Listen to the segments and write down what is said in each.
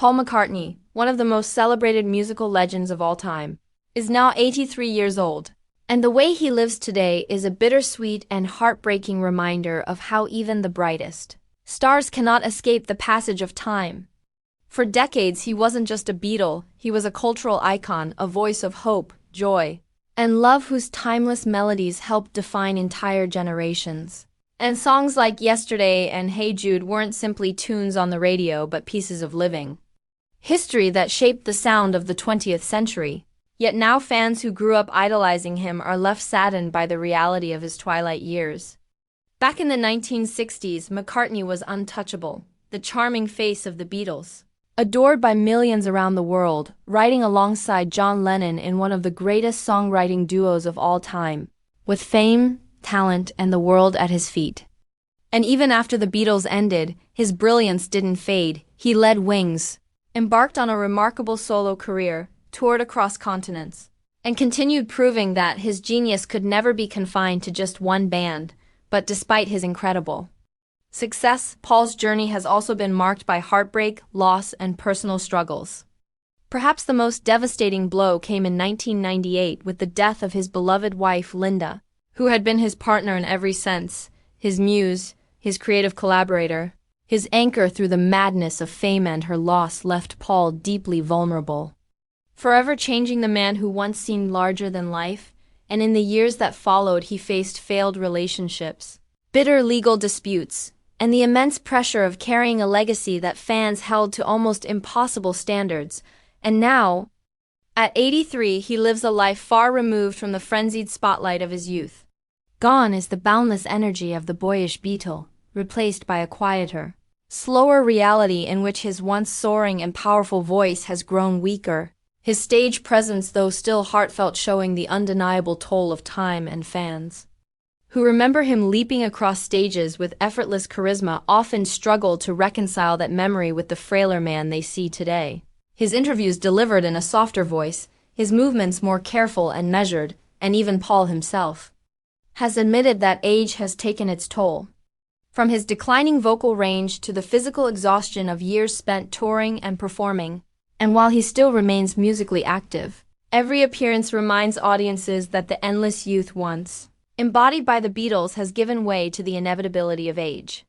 Paul McCartney, one of the most celebrated musical legends of all time, is now 83 years old, and the way he lives today is a bittersweet and heartbreaking reminder of how even the brightest stars cannot escape the passage of time. For decades, he wasn't just a Beatle, he was a cultural icon, a voice of hope, joy, and love whose timeless melodies helped define entire generations. And songs like Yesterday and Hey Jude weren't simply tunes on the radio but pieces of living history that shaped the sound of the 20th century. Yet now fans who grew up idolizing him are left saddened by the reality of his twilight years. Back in the 1960s, McCartney was untouchable, the charming face of the Beatles, adored by millions around the world, writing alongside John Lennon in one of the greatest songwriting duos of all time, with fame, talent, and the world at his feet. And even after the Beatles ended, his brilliance didn't fade. He led Wings, embarked on a remarkable solo career, toured across continents, and continued proving that his genius could never be confined to just one band. But despite his incredible success, Paul's journey has also been marked by heartbreak, loss, and personal struggles. Perhaps the most devastating blow came in 1998 with the death of his beloved wife Linda, who had been his partner in every sense, his muse, his creative collaborator. His anchor through the madness of fame, and her loss left Paul deeply vulnerable, forever changing the man who once seemed larger than life. And in the years that followed, he faced failed relationships, bitter legal disputes, and the immense pressure of carrying a legacy that fans held to almost impossible standards. And now, at 83, he lives a life far removed from the frenzied spotlight of his youth. Gone is the boundless energy of the boyish Beatle, replaced by a quieter, slower reality in which his once soaring and powerful voice has grown weaker, his stage presence, though still heartfelt, showing the undeniable toll of time. And fans who remember him leaping across stages with effortless charisma often struggle to reconcile that memory with the frailer man they see today. His interviews delivered in a softer voice, his movements more careful and measured, and even Paul himself has admitted that age has taken its toll. From his declining vocal range to the physical exhaustion of years spent touring and performing, and while he still remains musically active, every appearance reminds audiences that the endless youth once embodied by the Beatles has given way to the inevitability of age.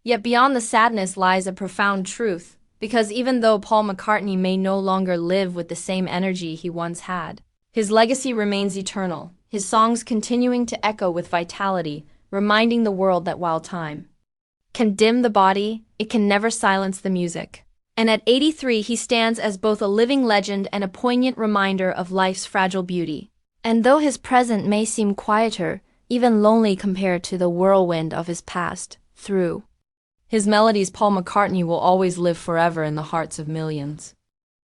Yet beyond the sadness lies a profound truth, because even though Paul McCartney may no longer live with the same energy he once had, his legacy remains eternal, his songs continuing to echo with vitality, reminding the world that while time can dim the body, it can never silence the music. And at 83, he stands as both a living legend and a poignant reminder of life's fragile beauty. And though his present may seem quieter, even lonely compared to the whirlwind of his past, through his melodies, Paul McCartney will always live forever in the hearts of millions.